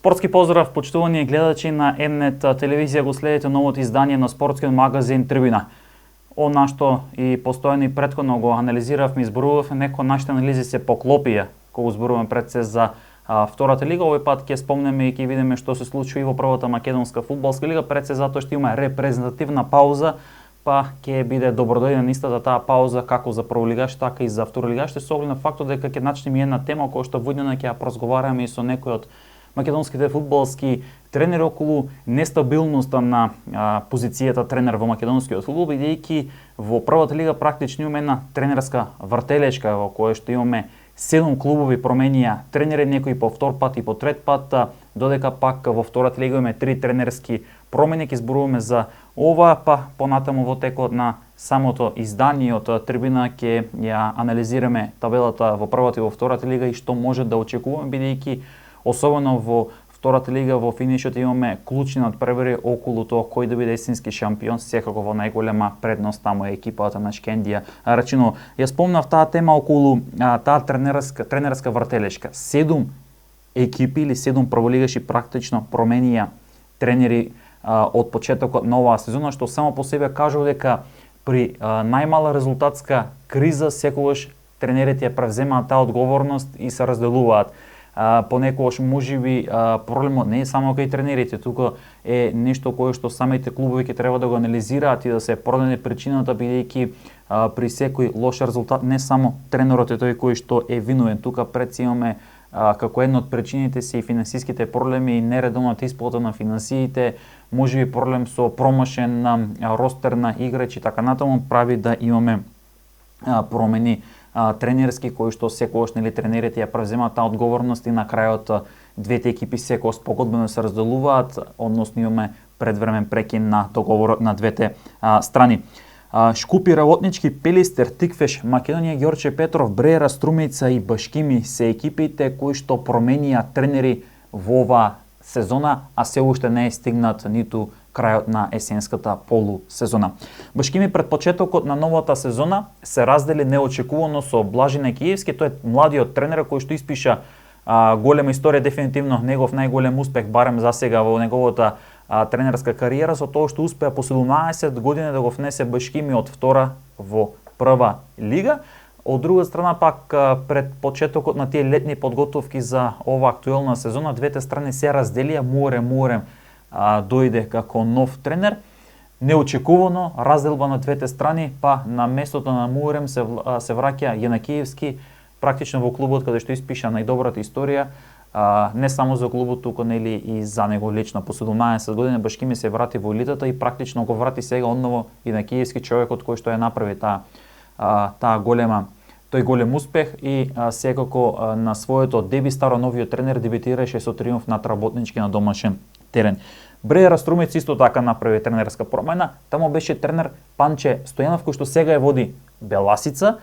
Спортски поздрав, почитувани гледачи на М-нет телевизија, го следите новото издание на спортскиот магазин Трибина. Она што и постојано и претходно го анализиравме и зборувавме, некои нашите анализи се поклопија кога зборуваме пред се за втората лига. Овој пат ќе спомнеме и ќе видиме што се случи и во првата македонска фудбалска лига, пред се затоа што има репрезентативна пауза, па ќе биде добродојдена истата таа пауза како за прволигаш, така и за второлигаш, со оглед на фактот дека ќе начнеме една тема која што воднена ќе ја поразговараме и со некои од македонските фудбалски тренери околу нестабилноста на позицијата тренер во македонскиот фудбал, бидејќи во првата лига практично имаме една тренерска вртелечка во која што имаме 7 клубови променија тренери, некои по втор пат и по трет пат, додека пак во втората лига имаме 3 тренерски промени. Ќе зборуваме за ова, па понатаму во текот на самото издание од Трибина ќе ја анализираме табелата во првата и во втората лига и што може да очекуваме, бидејќи особено во втората лига во финишот имаме клучни надпревари околу тоа кој да биде есенски шампион, секако во најголема предност таму е екипата на Шкендија Рачино. Ја спомнав таа тема околу таа тренерска вртелешка. 7 екипи или 7 прволигаши практично променија тренери од почетокот на оваа сезона, што само по себе кажува дека при најмала резултатска криза секогаш тренерите ја превземаат таа одговорност и се разделуваат. Понекогаш можеби проблемот не е само кај тренерите, тука е нешто кое што самите клубови ќе треба да го анализираат и да се пронајде причината, бидејќи при секој лош резултат не само тренерот е тој кој што е виновен. Тука пред се имаме како една од причините се и финансиските проблеми и нередовната исплата на финансиите, можеби проблем со промашен ростер на играчи, така натаму прави да имаме промени тренерски кои што секогаш тренерите ја превземаат таа одговорност и на крајот двете екипи секогаш погодбено се разделуваат, односно имаме предвремен прекин на договорот на двете страни. Шкупи, Работнички, Пелистер, Тиквеш, Македонија, Ѓорче Петров, Бреера, Струмица и Башкими се екипите кои што променија тренери во оваа сезона, а се уште не е стигнат ниту крајот на есенската полусезона. Башкими пред почетокот на новата сезона се раздели неочекувано со Блажина Киевски, тој е младиот тренер кој што испиша голема историја, дефинитивно негов најголем успех барем за сега во неговата тренерска кариера, со тоа што успеа по 17 години да го внесе Башкими од втора во прва лига. Од друга страна пак пред почетокот на тие летни подготовки за ова актуелна сезона, двете страни се разделија, Муарем дојде како нов тренер. Неочекувано разделба на двете страни, па на местото на Муарем се враќа Јанакиевски, практично во клубот каде што испиша најдобрата историја, не само за клубот, туку нели и за него лично. По 17 години Башкими се врати во елитата и практично го врати сега одново Јанакиевски, човекот кој што ја направи тој голем успех и секако на своето деби старо новиот тренер дебитираше со триумф над Работнички на домашен терен. Бреера, Струмица исто така направи тренерска промена. Таму беше тренер Панче Стојанов кој што сега ја води Беласица,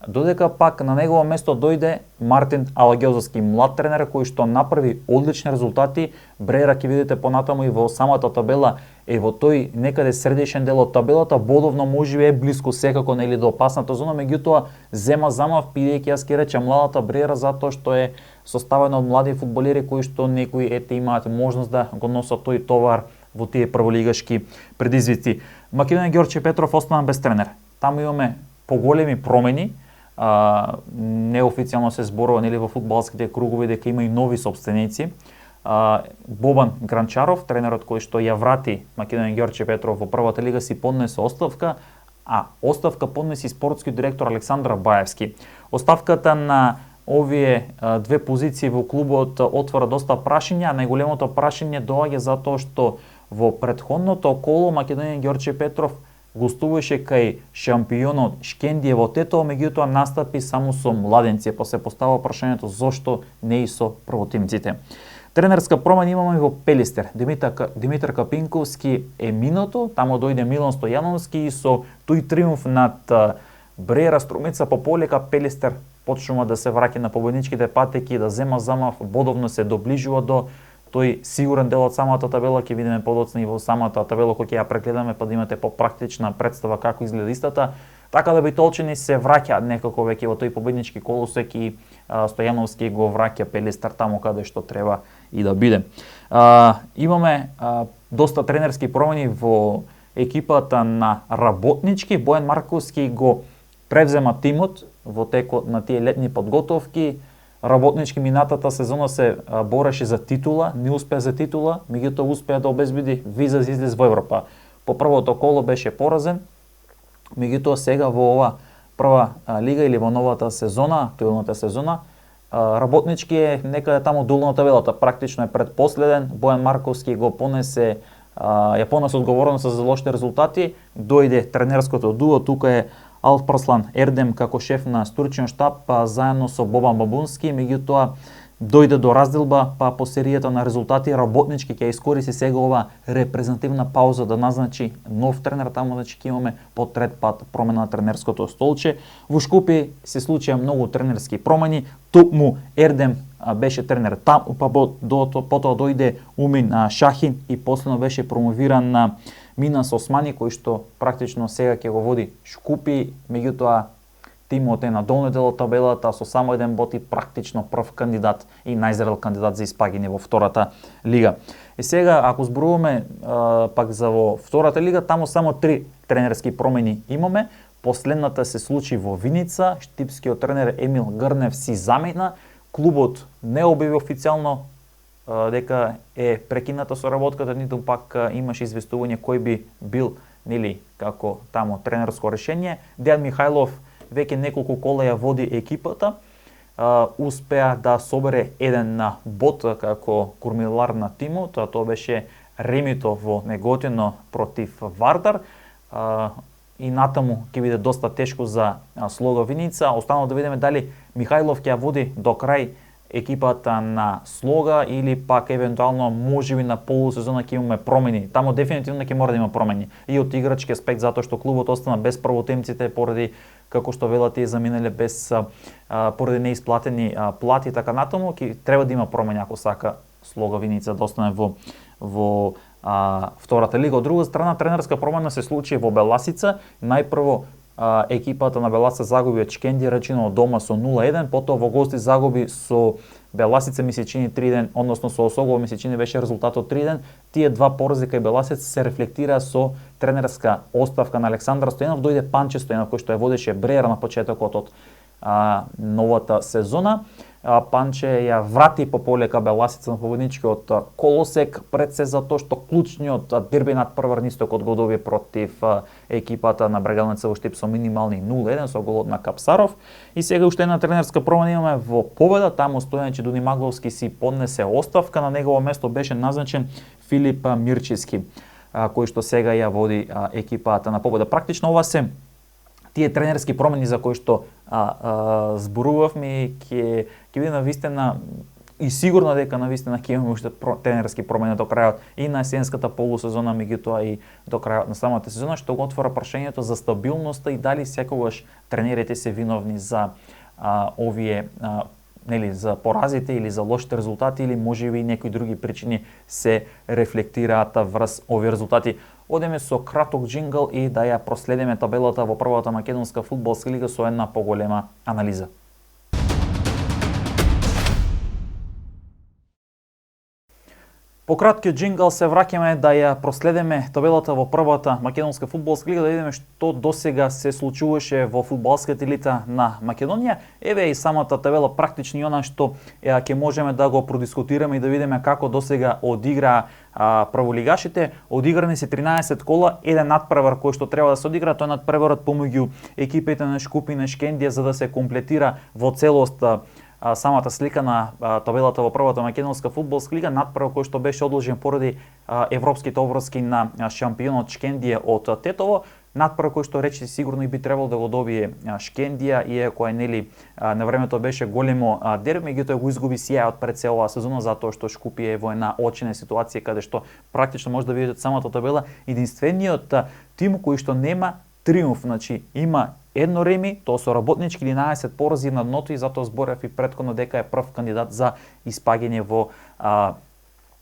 додека пак на негово место дојде Мартин Алагјозовски, млад тренер кој што направи одлични резултати. Бреера ќе видите понатаму и во самата табела е во тој некаде средишен дел од табелата, бодовно можеби е блиску секако нели до опасната зона, меѓутоа зема замав, бидејќи јас ќе речам младата Бреера затоа што е составена од млади фудбалери кои што некои имаат можност да го носат тој товар во тие прволигашки предизвици. Македонија, Ѓорче Петров остана без тренер. Таму имаме поголеми промени. Неофицијално се зборува нели во фудбалските кругови дека има и нови собственици. Бобан Гранчаров, тренерот кој што ја врати Македонија, Ѓорче Петров во првата лига, си поднесе оставка, а оставка поднеси спортски директор Александар Баевски. Оставката на овие две позиции во клубот отвора доста прашања, а најголемото прашање доаѓа затоа што во претходното коло Македонија, Ѓорче Петров гостуваше кај шампионот Шкендија во Тетово, меѓутоа настапи само со младенци, па се постава прашањето зошто не и со првотимците. Тренерска промена имаме и во Пелистер. Димитар Капинковски е минато, тамо дојде Милан Стојановски и со тој триумф над Бреера, Струмица по полека Пелистер почнува да се враќа на победничките патеки, да зема замав, бодовно се доближува до тој сигурен дел од самата табела. Ќе видиме подоцна и во самата табела која ќе ја прегледаме, па да имате попрактична представа како изгледа истата. Така да битолчени се враќаат некако веќе во тој победнички колосек и Стојановски го враќа Пелистар таму каде што треба и да биде. Имаме доста тренерски промени во екипата на Работнички. Бојан Марковски го превзема тимот во текот на тие летни подготовки. Работнички минатата сезона се бореше за титула, не успеа за титула, меѓутоа успеа да обезбеди виза за излез во Европа. По првото коло беше поразен, меѓутоа сега во ова прва лига или во новата сезона, актуелната сезона, Работнички е некаде таму долу на табелата, практично е предпоследен. Бојан Марковски го понесе ја понесе одговорноста за лошите резултати, дојде тренерското дуо, тука е Алпарслан Ердем како шеф на стручен штаб, заедно со Бобан Бабунски, меѓутоа дојде до разделба, по серијата на резултати Работнички ќе искористи сега ова репрезентативна пауза да назначи нов тренер, таму значи ќе имаме по трет пат промена на тренерското столче. Во Шкупи се случија многу тренерски промени, токму Ердем беше тренер таму, потоа дојде Умин Шахин и последно беше промовиран на Минас Османи, кој што практично сега ќе го води Шкупи, меѓутоа тимот е на долниот дел од табелата со само еден бот и практично прв кандидат и најзрел кандидат за испаѓање во втората лига. И сега, ако зборуваме пак за во втората лига, таму само 3 тренерски промени имаме. Последната се случи во Виница, штипскиот тренер Емил Грнев си замена, клубот не објави официјално дека е прекината соработката, ниту пак имаше известување кој би бил нели како таму тренерско решение. Дејан Михајлов веќе неколку кола ја води екипата, успеа да собере еден бот како кормилар на тимот, тоа беше ремито во Неготино против Вардар. И натаму ќе биде доста тешко за Слога Виница. Останало да видиме дали Михајлов ќе ја води до крај екипата на Слога или пак евентуално можеби на полусезона ќе имаме промени. Таму дефинитивно ќе мора да има промени. И од играчки аспект затоа што клубот остана без првотемците поради како што велат тие заминале без поради неисплатени плати и така натаму, ќе треба да има промени ако сака Слога Виница да остане во втората лига. Од друга страна, тренерска промена се случи во Беласица. Најпрво екипата на Белаца загуби од Шкендија речено од дома со 0-1, потоа во гости загуби со Беласица ми се чини 3-1, односно со Осогово ми се чини беше резултатот 3-1. Тие два порази кај Беласец се рефлектира со тренерска оставка на Александар Стојанов, дојде Панче Стојанов кој што ја водеше Бреер на почетокот од новата сезона. Панче ја врати по полека Беласица на победничкиот колосек, пред се затоа што клучниот дерби над првар истокот го доби против екипата на Брегалница во Штип со минимални 0-1 со голот на Капсаров. И сега уште една тренерска промена имаме во Победа, таму Стојанче Дуни Магловски си поднесе оставка, на негово место беше назначен Филип Мирчевски, кој што сега ја води екипата на Победа. Практично ова се тие тренерски промени за кои што зборувавме, ќе биде навистина и сигурно дека навистина ќе имаме уште тренерски промени до крајот и на есенската полусезона, меѓутоа и до крајот на самата сезона, што го отвора прашањето за стабилноста и дали секогаш тренерите се виновни за овие нели за поразите или за лошите резултати или можеби и некои други причини се рефлектираат врз овие резултати. Одеме со краток джингл и да ја проследиме табелата во првата македонска фудбалска лига со една поголема анализа. По краткиот джингл се враќаме да ја проследиме табелата во првата македонска фудбалска лига, да видиме што досега се случуваше во фудбалската елита на Македонија. Еве и самата табела практично и она што ќе можеме да го продискутираме и да видиме како досега одигра прволигашите. Одиграни се 13 кола, еден надпревар кој што треба да се одигра, тој надпреварот помеѓу екипите на Шкупи и на Шкендија за да се комплетира во целост самата слика на табелата во првата македонска фудбалска лига. Надпревар кој што беше одложен поради европските обврски на шампионот Шкендија од Тетово. Надпревар кој што речи сигурно и би требало да го добие Шкендија, иако е нели на времето беше големо дерби, меѓутоа го изгуби сјајот пред целава сезона затоа што Шкупи е во една очена ситуација каде што практично може да видите самата табела единствениот тим кој што нема триумф, значи има едно реми, тоа со Работнички 11 порази на дното и затоа зборев и претходно дека е прв кандидат за испаѓање во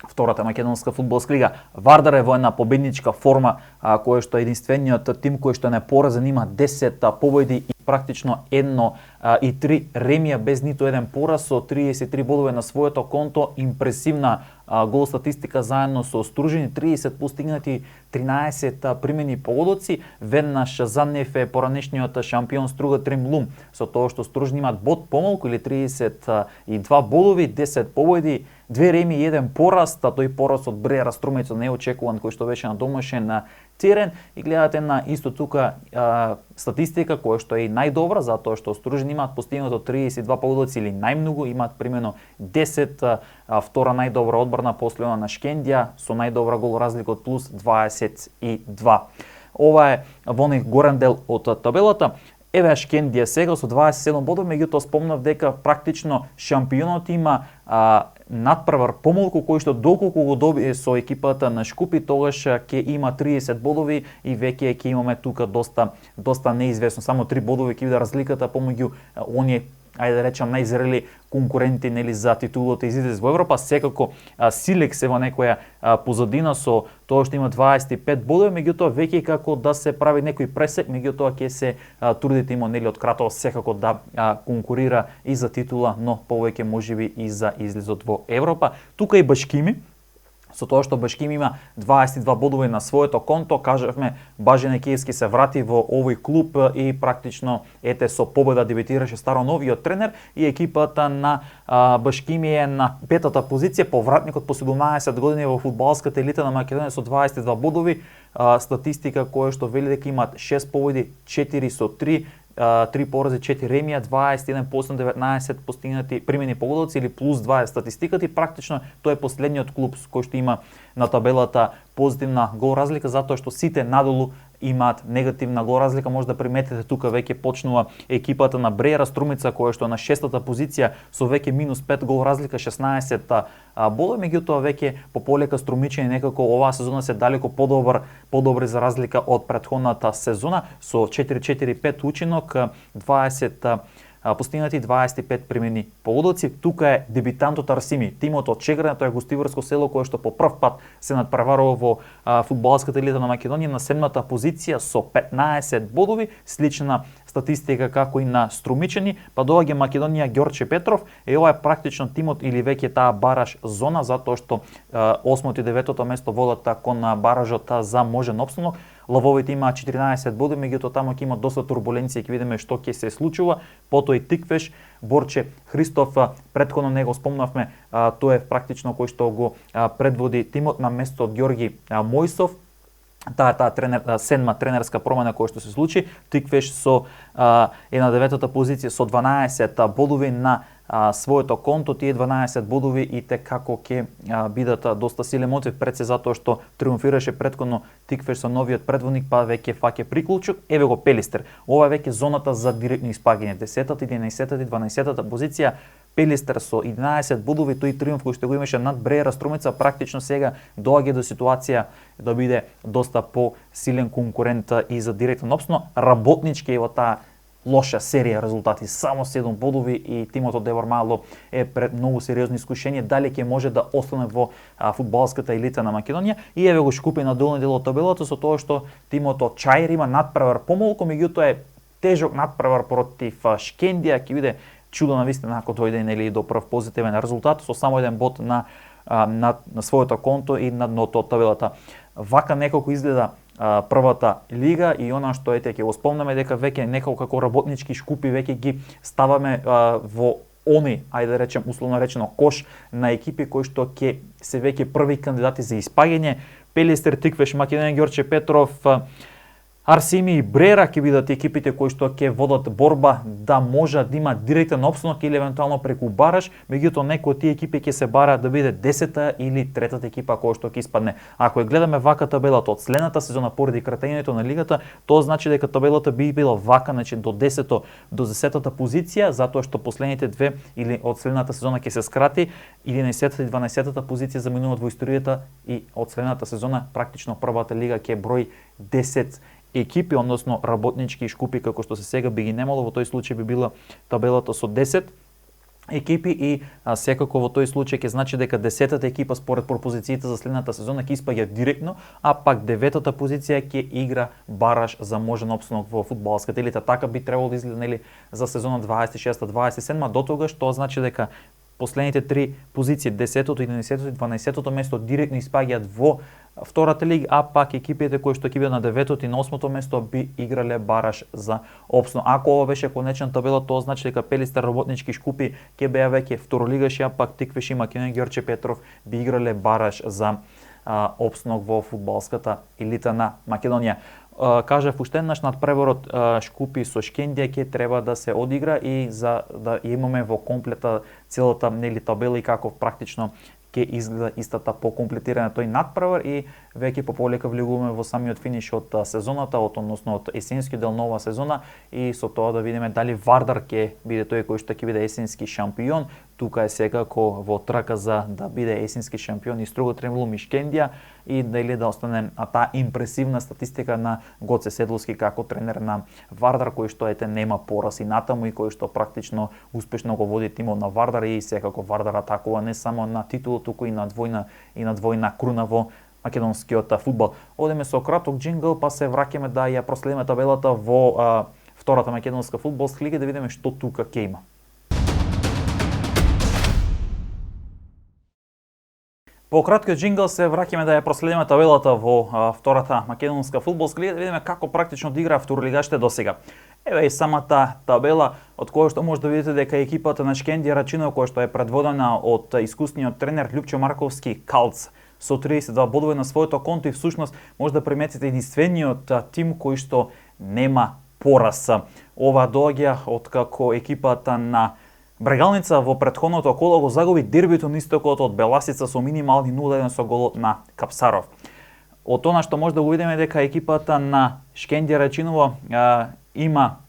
втората македонска фудбалска лига. Вардар е во една победничка форма, која што е единствениот тим кој што не поразен, има 10 победи и практично 1-3 ремија без ниту еден пораз, со 33 бодови на своето конто. Импресивна гол статистика заедно со Стружени, 30 постигнати, 13 примени погодоци. Веднаш за нив е поранешниот шампион Струга Тремлум, со тоа што Стружени имат бод помалку или 32 бодови, 10 победи, 2 реми и 1 пораз, тој пораз од Бреа Струмица неочекуван, кој што беше на домашен терен. И гледате на исто тука статистика која што е и најдобра, затоа што Стружени имаат постигнато 32 погодоци или најмногу, имаат примено 10, втора најдобра одбрана после на Шкендија со најдобра гол разлика од плюс 22. Ова е во них горен дел од табелата. Еве Шкендија сега со 27 бодови, меѓутоа спомнав дека практично шампионот има надпревар помалку, кој што доколку го добие со екипата на Шкупи, тогаш ќе има 30 бодови и веќе ќе имаме тука доста неизвестно. Само 3 бодови ќе биде разликата помеѓу оние, ајде да речам, најзрели конкуренти нели за титулата излез во Европа. Секако Силекс е во некоја позадина со тоа што има 25 бодови, меѓутоа веќе како да се прави некој пресек, меѓутоа ќе се трудите има нели од Кратово секако да конкурира и за титула, но повеќе можеби и за излезот во Европа. Тука и Башкими, со тоа што Башкими има 22 бодови на своето конто, кажавме Бажене Киевски се врати во овој клуб и практично ете со победа дебитираше старо новиот тренер и екипата на Башкими е на петата позиција, повратникот по 17 години во фудбалската елита на Македонија со 22 бодови, статистика која што вели дека имаат 6 победи, 4 со 3, 3 порази, 4 ремија, 21 по 19 постигнати примени погодоци или плюс 2 статистиката и практично тој е последниот клуб кој што има на табелата позитивна гол разлика, затоа што сите надолу имаат негативна гол разлика. Може да приметите тука веќе почнува екипата на Бреа Струмица која што е на 6-та позиција со веќе минус 5 гол разлика, 16 бодови, меѓутоа веќе по полека Струмичани некако оваа сезона се далеко подобри за разлика од претходната сезона со 4-4-5 учинок, 20 постигнати, 25 примени погодоци. Тука е дебитантот Арсими, тимот од Чегране, тоа е гостиварско село кое што по прв пат се надпреварува во фудбалската елита на Македонија на 7-та позиција со 15 бодови, слична статистика како и на Струмичани, па доаѓа Македонија Ѓорче Петров, и ова е практично тимот или веќе таа бараж зона, затоа што 8-то и 9-то место водат кон баражот за можен опстанок. Лавовите имаат 14 бодови, меѓутоа таму ќе има доста турбуленција, ќе видиме што ќе се случува. Потоа и Тиквеш, Борче Христов, претходно него спомнавме, тој е практично кој што го предводи тимот на место од Ѓорги Мојсов. Таа седма тренерска промена која што се случи. Тиквеш со е на 9-та позиција со 12 бодови на своето конто, тие 12 бодови и те како ќе бидат доста силен мотив пред се затоа што триумфираше претходно Тиквеш со новиот предводник, па веќе фаќа приклучок. Еве го Пелистер. Ова е веќе зоната за директно испаѓање. 10-та, 11-та и 12-та позиција. Пелистер со 11 бодови, тој триумф кој што го имаше над Бреа Струмица, практично сега доаѓа до ситуација да биде доста по-силен конкурент и за директен опстанок. Работнички е во таа лоша серија резултати, само 7 бодови и тимот од Девор Мало е пред многу сериозни искушенија дали ќе може да остане во фудбалската елита на Македонија. И еве го Шкупи на долни дел од табелата со тоа што тимот од Чаир има надпревар помалку, меѓутоа е тежок надпревар против Шкендија, ќе биде чудо на вистина ако дојде нели до прв позитивен резултат со само еден бод на своето конто и на дното од табелата. Вака неколку изгледа првата лига и она што ете ќе го спомнаме дека веќе неколку како работнички Шкупи веќе ги ставаме во они, ајде да речем условно речено кош на екипи кои што ќе се веќе први кандидати за испаѓање. Пелистер, Тиквеш, Македонија, Ѓорче Петров, Арсими и Бреа ќе бидат екипите кои што ќе водат борба да можат да имат директен опстанок или евентуално преку бараж, меѓутоа некои од тие екипи ќе се бараат да биде 10-та или 3-та екипа која што ќе испадне. Ако ја гледаме вака табелата од следната сезона поради кратењето на лигата, тоа значи дека табелата би била вака, значи до 10-то до 10-та позиција, затоа што последните две или од следната сезона ќе се скрати, 11-та и 12-та позиција заминуваат во историјата и од следната сезона практично првата лига ќе брои 10 екипи, односно работнички и Шкупи како што се сега би ги немало, во тој случај би била табелата со 10. екипи и секако во тој случај ќе значи дека 10-та екипа според пропозициите за следната сезона ќе испаѓа директно, а пак 9-та позиција ќе игра бараж за можен опстанок во фудбалската елита. Така би требало да изгледа нели за сезона 26-27, до тогаш тоа значи дека последните три позиции, 10-то, 11-то и 12-то место директно испаѓаат во втората лига, а пак екипите кои што ќе бидат на 9-то и на 8-то место би играле бараж за опстанок. Ако ова беше конечна табела, тоа значи дека Пелистер, Работнички, Шкупи ќе беа веќе второлигаши, а пак Тиквиш и Македонија, Ѓорче Петров би играле бараж за опстанок во фудбалската елита на Македонија. Кажав уште еднаш, надпреборот Шкупи со Шкендија ќе треба да се одигра и за да имаме во комплета целата нели табела и како практично ќе изгледа истата покомплетирана тој надпревар и веќе пополека влегуваме во самиот финиш од сезоната, односно од есенскиот дел нова сезона и со тоа да видиме дали Вардар ќе биде тој кој што ќе биде есенски шампион. Тука е секако во трака за да биде есенски шампион и строго требало Шкендија и дали да остане таа импресивна статистика на Гоце Седловски како тренер на Вардар, кој што нема пораз и натаму и кој што практично успешно го води тимот на Вардар и секако Вардар атакува не само на титул, туку и на двојна круна во македонскиот фудбал. Одеме со краток джингл, па се враќаме да ја проследиме табелата во втората македонска фудбалска лига да видиме што тука ќе има. По краткиот джингл се враќаме да ја проследиме табелата во втората македонска фудбалска лига да видиме како практично одигра второлигашите досега. Еве и самата табела од која што може да видите дека екипата на Шкендија Рачино, која што е предводена од искусниот тренер Љупчо Марковски Калц со 32 бодови на своето конто и всушност може да приметите единствениот тим кој што нема пораз. Ова доаѓа од како екипата на Брегалница во претходното коло го загуби дербито на истокот од Беласица со минимални 0-1 со голот на Капсаров. Од тоа што може да го видиме дека екипата на Шкендија Рачиново има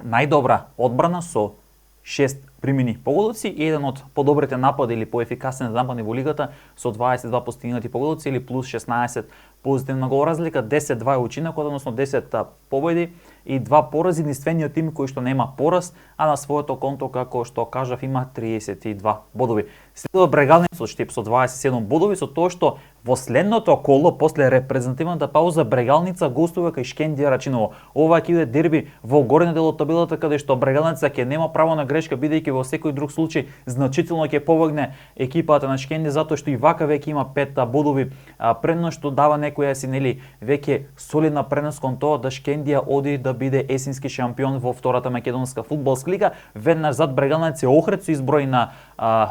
најдобра одбрана со 6 примени поголоци и еден од подобрите напади или поефикасните напади во лигата со 22 постигнати поголоци или плюс 16 позитивна гол разлика, 10-2 е учинокот, односно 10 победи и 2 порази, единствениот тим кој што нема пораз, а на своето конто, како што кажав, има 32 бодови. Следува Брегалница Штип со 27 бодови, со тоа што во следното коло, после репрезентативната пауза, Брегалница гостува кај Шкендија Рачиново. Ова ќе биде дерби во горниот дел од табелата, каде што Брегалница ќе нема право на грешка, бидејќи во секој друг случај значително ќе побегне екипата на Шкендија, затоа што и вака веќе има 5 бодови предност, што дава некоја си нели веќе солидна предност кон тоа да Шкендија оди да биде есенски шампион во втората македонска фудбалска лига. Веднаш зад Брегалница е Охрид со изброј на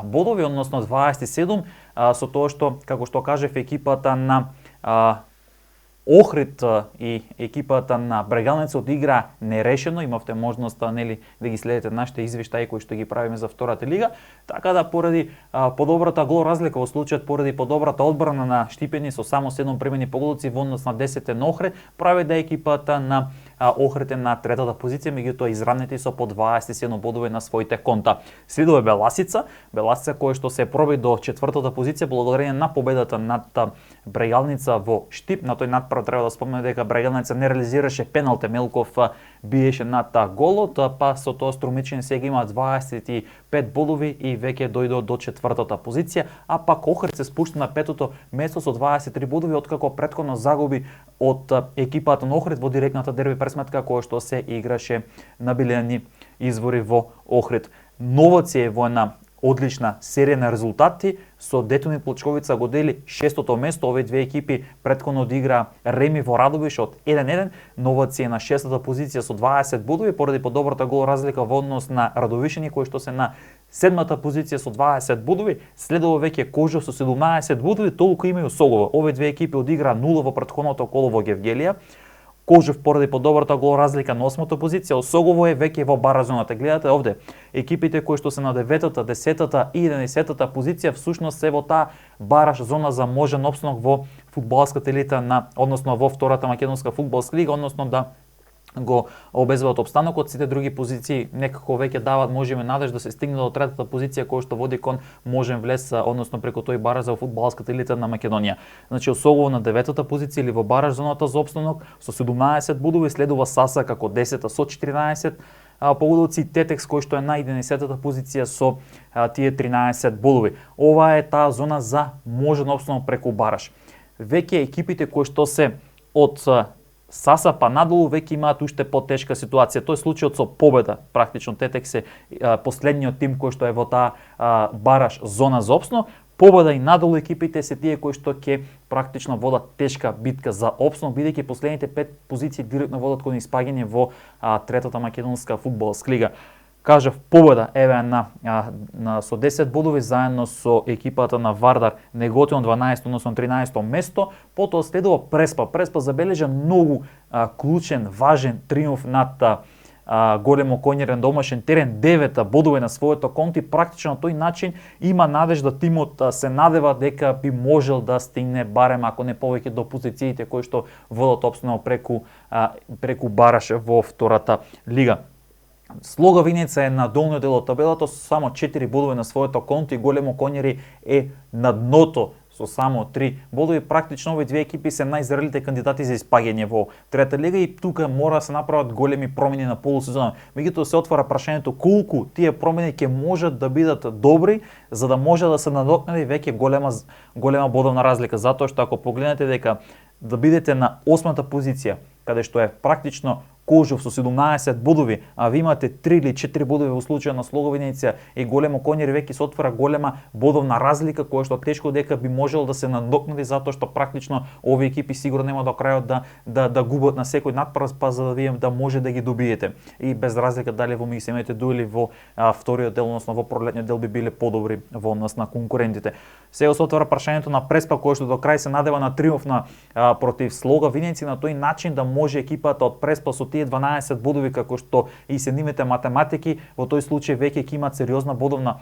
бодови, односно 27, со тоа што, како што кажев, екипата на Охрид и екипата на Брегалница одигра нерешено, имавте можност нели да ги следите нашите извештаи кои што ги правиме за втората лига, така да поради подобрата гол разлика во случајот поради подобрата одбрана на Штипени со само 7 примени поголоци во однос на 10 на Охрид, прави да екипата на Охрид на третата позиција, меѓутоа изравнети со по 27 бодови на своите конта. Следува Беласица која што се проби до четвртата позиција благодарение на победата над Брегалница во Штип. На тој надправ треба да спомнеме дека Брегалница не реализираше пенал, Темелков биеше над голот, па со тоа Струмичен сега има 25 бодови и веќе дојде до четвртата позиција, а пак Охрид се спушта на петото место со 23 бодови, откако претходно загуби од екипата на Охрид во директната дерби пресметка која што се играше на Билјани извори во Охрид. Новаци е во една одлична серија на резултати, со Детонит Плочковица го дели шестото место. Овие две екипи претходно одигра реми во Радовиш од 1-1. Новаци е на шестата позиција со 20 бодови поради подобрата гол разлика во однос на Радовишани кои што се на седмата позиција со 20 бодови. Следува веќе Кожов со 17 бодови, толку има и Осогово. Овие две екипи одигра 0 во претходното коло во Гевгелија. Кожев поради подобрата гол разлика на 8-та позиција, Осогово е веќе во баражоната. Гледате овде, екипите кои што се на 9-та, 10-та и 11-та позиција всушност се во таа бараж зона за можен опстанок во фудбалската елита односно во втората македонска фудбалска лига, односно да го обезбедат опстанокот. Сите други позиции некако веќе дават можеме надеж да се стигне до третата позиција која што води кон можен влез, односно преку тој бараж за фудбалската елита на Македонија. Значи Осогово на 9-та позиција или во бараж зоната за опстанок со 17 бодови, следува Саса како 10-та со 14 погодоци, Тетекс кој што е на 11-та позиција со тие 13 бодови. Ова е таа зона за можен опстанок преку бараж. Веќе екипите кои што се од Саса па надолу веќе имаат уште потешка ситуација. Тој е случајот со победа. Практично Тетекс е последниот тим кој што е во таа бараж зона за опстанок. Победа и надолу екипите се тие кои што ќе практично водат тешка битка за опстанок, бидејќи последните 5 позиции директно водат кон испаѓање во третата македонска фудбалска лига. Кажав победа еве со 10 бодови заедно со екипата на Вардар Неготино 12, односно 13 место, потоа следува Преспа. Преспа забележа многу клучен, важен триумф над Големо Коњари на домашен терен, 9 бодови на своето конто и практично на тој начин има надежда тимот се надева дека би можел да стигне барем ако не повеќе до позициите кои што водат опстанок преку бараж во втората лига. Слога Винеца е на долниот дел од табелата со само 4 бодови на своето конто и Големо Коњари е на дното со само 3 бодови. Практично овие две екипи се најзрелите кандидати за испаѓање во трета лига и тука мора да се направат големи промени на полусезона. Меѓутоа се отвара прашањето колку тие промени ќе можат да бидат добри за да може да се надокнади веќе голема бодовна разлика, затоа што ако погледнете дека да бидете на 8-та позиција, каде што е практично Кожов со 17 бодови, а ви имате 3 или 4 бодови во случај на Слога Винеца и Големо Коњари, веќе се отвара голема бодовна разлика која што тешко дека би можел да се надокнади затоа што практично овие екипи сигурно нема до крајот да губат на секој надпраз па за да вие да може да ги добиете. И без разлика дали во меѓусебните дуели во вториот дел, односно во пролетниот дел би биле подобри во однос на конкурентите. Сега се отвара прашањето на Преспа кој што до крај се надева на триумф против Слога Винеца и на тој начин да може екипата од Преспа со тие 12 бодови како што и се нивните математики во тој случај веќе ќе имаат сериозна бодовна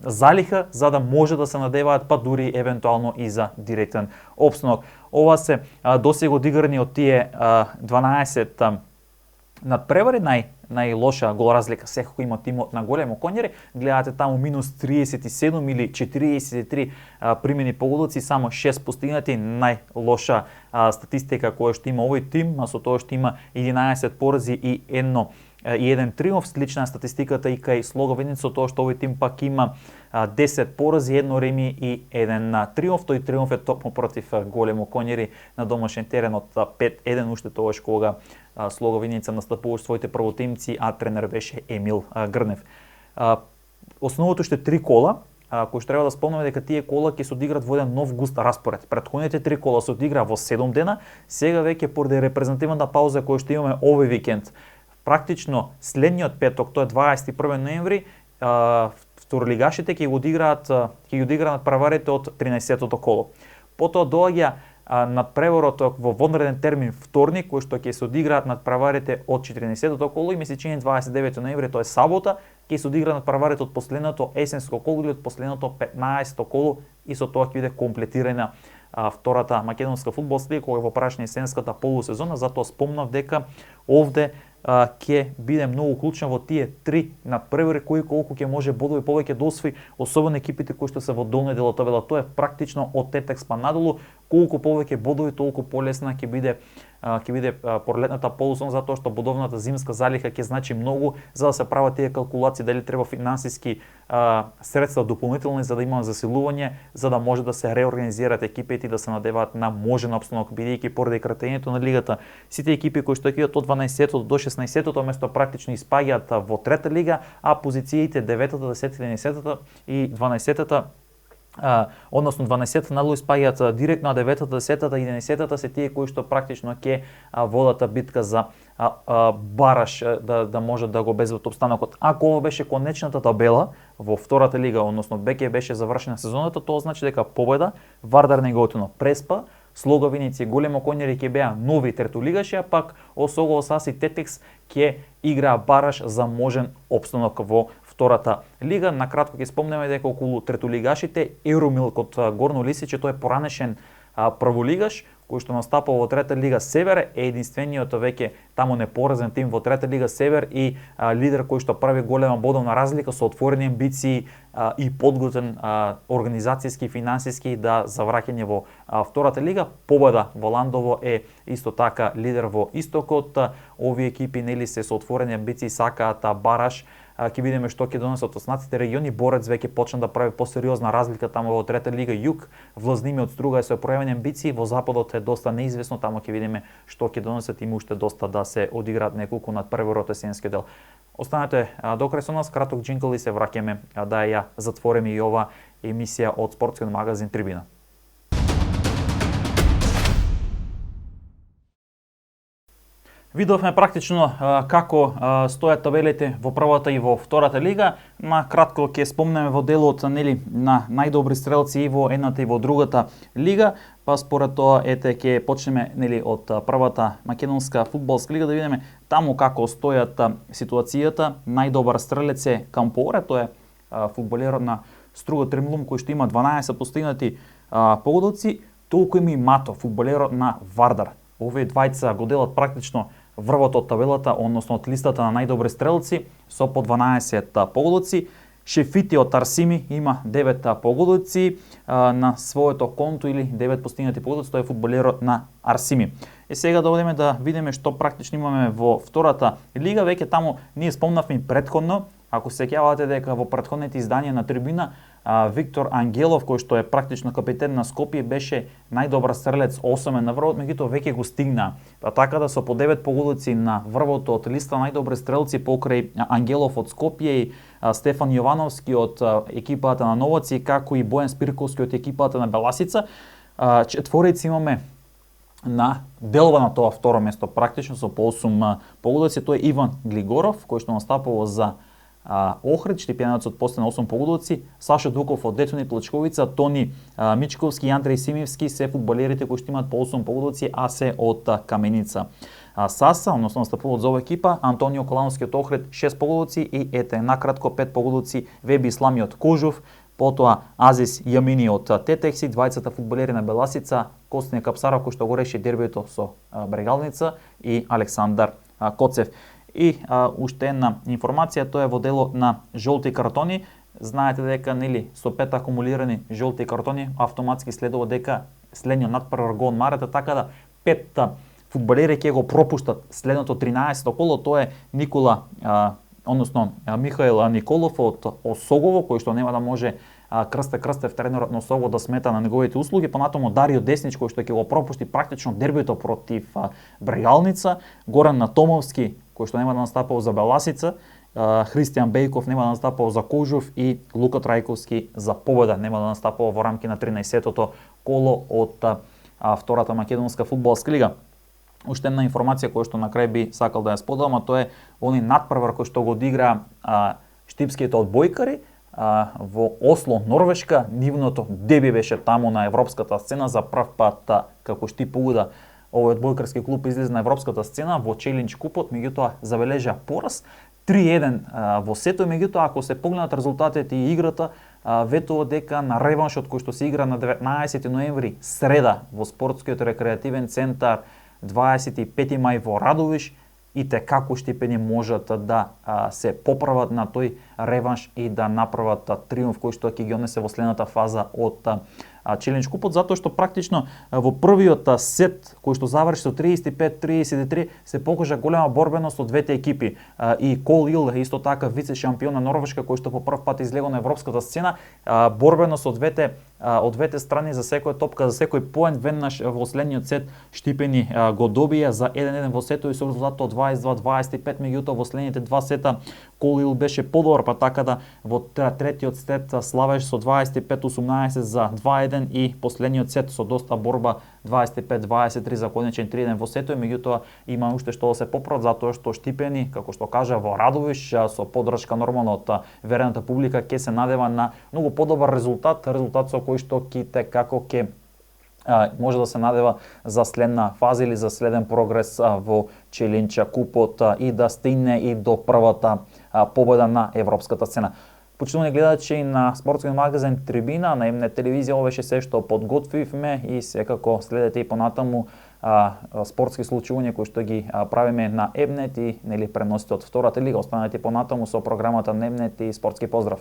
залиха за да може да се надеваат па дури евентуално и за директен опстанок. Ова се досега одиграни од тие 12 надпревари, најлоша гол разлика секако има тимот на Големо Коњари. Гледате таму минус 37 или 43 примени погодоци, само 6 постигнати, најлоша статистика која што има овој тим, а со тоа што има 11 порази и еден триумф. Слична статистиката и кај Слога Винеца, тоа што овој тим пак има 10 порази, 1 реми и 1 триумф. Тој триумф е токму против Големо Коњари на домашен терен од 5-1, уште тогаш кога Слога Винеца настапуваше своите првотимци, а тренер беше Емил Грнев. Основното ще 3 кола, кои што треба да спомнеме дека тие кола ќе се одиграат во еден нов густ распоред. Претходните 3 кола се одигра во 7 дена, сега веќе поради репрезентативната пауза која што имаме овој викенд, практично следниот петок, тоа е 21 ноември, второлигашите ќе ги одиграат праварите од 13-тото коло. Потоа доаѓа надпреворот во вонреден термин вторник, кој што ќе се одиграат надпреварите од 14-тото коло и месечине 29 ноември, тоа е сабота, ќе се одиграат надпреварите од последното есенско коло или од последното 15-то коло и со тоа ќе биде комплетирана втората македонска фудбалска лига која во прашање есенската полусезона. Затоа спомнав дека овде ќе биде многу клучно во тие 3 надпревари кои колку ќе може бодови повеќе да освои, особено екипите кои што се во долниот дел од табелата. Тоа е практично од Тетекс па надолу, колку повеќе бодови толку полесна ќе биде пролетната полусезона, затоа што бодовната зимска залиха ќе значи многу за да се прават тие калкулации дали треба финансиски средства дополнителни за да има засилување, за да може да се реорганизираат екипите и да се надеваат на можен опстанок, бидејќи поради кратењето на лигата сите екипи кои што ќе од 12-тото до 16-тото место практично испаѓаат во трета лига, а позициите 9-та, 10-та, 11-та и 12-та односно 12-та надолу испаѓаат директно, а 9-та, 10-та и 11-та се тие кои што практично ќе водат битка за бараж да можат да го обезбедат опстанокот. Ако ова беше конечната табела во втората лига, односно веќе беше завршена сезоната, тоа значи дека победа Вардар Неготино, Преспа, Слога Винеца и Големо Коњари ќе беа нови третолигаши, а пак Осогово Сас и Тетекс ќе играа бараж за можен опстанок во втората лига. Накратко ќе спомнеме дека околу третолигашите Евромилк од Горно Лисиче, тој е поранешен прволигаш кој што настапува во трета лига Север, е единствениот веќе таму непоразен тим во трета лига Север и лидер кој што прави голема бодовна разлика со отворени амбиции и подготвен организацијски и финансиски да завраќање во втората лига. Победа во Ландово е исто така лидер во истокот. Овие екипи нели се со отворени амбиции, сакаат бараш. Ќе видиме што ќе донесат останатите региони. Борец веќе почна да прави посериозна разлика таму во трета лига Југ. Влазнимиот Струга е со пројавени амбиции, во западот е доста неизвестно, таму ќе видиме што ќе донесат, има уште доста да се одиграат неколку над првиот есенски дел. Останете до крај со нас, краток джинкл и се враќаме да ја затвориме и ова емисија од спортскиот магазин Трибина. Видовме практично како стојат табелите во првата и во втората лига. На кратко ќе спомнеме во делот нели на најдобри стрелци и во едната и во другата лига, па според тоа ќе почнеме нели од првата македонска фудбалска лига да видиме таму како стојат ситуацијата. Најдобар стрелец е Кампоре, тоа е фудбалерот на Струга Тремлум кој што има 12 постигнати погодоци, толку има и Мато, фудбалерот на Вардар. Овие двајца го делат практично врвот од табелата, односно од листата на најдобри стрелци со по 12 погодоци. Шефити од Арсими има 9 погодоци на своето конто или 9 постигнати погодоци, тоа е фудбалерот на Арсими. И сега да одиме да видиме што практично имаме во втората лига. Веќе таму ние спомнавме претходно, ако се сеќавате дека во претходните изданија на Трибина Виктор Ангелов, кој што е практично капитен на Скопје, беше најдобар стрелец 8 на врвот, меѓутоа веќе го стигна. Така да со по 9 погодоци на врвот од листа најдобри стрелци покрај Ангелов од Скопје и Стефан Јовановски од екипата на Новаци, како и Бојан Спирковски од екипата на Беласица. Четворици имаме на делба на тоа второ место, практично со по 8 погодоци. Тоа е Иван Глигоров, кој што настапува за Охрид, штипијанец од после на 8 погодоци, Сашо Дуков од Детони Плачковица, Тони Мичковски и Андреј Симевски се фудбалерите кои што имаат по 8 погодоци, а се од Каменица. Саса, односно настапува за ова екипа, Антонио Колановски од Охрид 6 погодоци и ете накратко 5 погодоци Веби Ислами од Кожув, потоа Азис Јамини од Тетекси, двајцата фудбалери на Беласица, Костин Капсаров кој што го реши дербито со Брегалница и Александар Коцев. И уште една информација, тоа е во делот на жолти картони. Знаете дека нели со 5 акумулирани жолти картони автоматски следува дека следниот надпревар го одмарате, така да 5 фудбалери ќе го пропуштат следното 13-то коло. Тоа е Никола, односно Михаил Николов од Осогово, кој што нема да може Крстев тренерот на Осогово да смета на неговите услуги, понатаму Дарио Деснич кој што ќе го пропушти практично дербито против Брегалница, Горан Натомовски кој што нема да настапува за Беласица, Христијан Бејков нема да настапува за Кожув и Лука Трајковски за Победа нема да настапува во рамки на 13-тото коло од втората македонска фудбалска лига. Уште една информација која што на крај би сакал да ја споделам, тоа е они надпревар кој што го одигра штипските одбојкари во Осло, Норвешка. Нивното деби беше таму на европската сцена, за прв пат како Штип Угда овој одбојкарски клуб излезе на европската сцена во Челендж купот, меѓутоа забележа пораз 3-1 во сето, меѓутоа ако се погледнат резултатите и играта, ветува дека на реваншот кој што се игра на 19 ноември среда во спортскиот рекреативен центар 25 мај во Радовиш, и те како Штипени можат да се поправат на тој реванш и да направат триумф кој што ќе ги однесе во следната фаза од Челендж купот, затоа што практично во првиот сет кој што заврши со 35-33 се покажа голема борбеност од двете екипи. И Кол Ил исто така вице шампион на Норвешка кој што по прв пат излегол на европската сцена, борбеност од двете страни за секоја топка, за секој поен. Веднаш во следниот сет Штипени го добија за 1-1 во сетови со резултат од 22-25, меѓутоа во следните два сета Кол Ил беше подобар, па така да во третиот сет славеше со 25-18 за 2-1 и последниот сет со доста борба 25-23 за конечен 3-1 во сетови, меѓутоа има уште што да се поправат, затоа што Штипени, како што кажа, во Радовиш со поддршка нормално од верената публика ќе се надева на многу подобар резултат со кој што како ќе може да се надева за следна фаза или за следен прогрес во Челендж купот и да стигне и до првата победа на европската сцена. Почитувани гледачи на спортскиот магазин Трибина на Емнет телевизија, ова беше се што подготвивме и секако следете и понатаму спортски случувања кои што ги правиме на Емнет и преносите од втората лига. Останете понатаму со програмата на Емнет и спортски поздрав.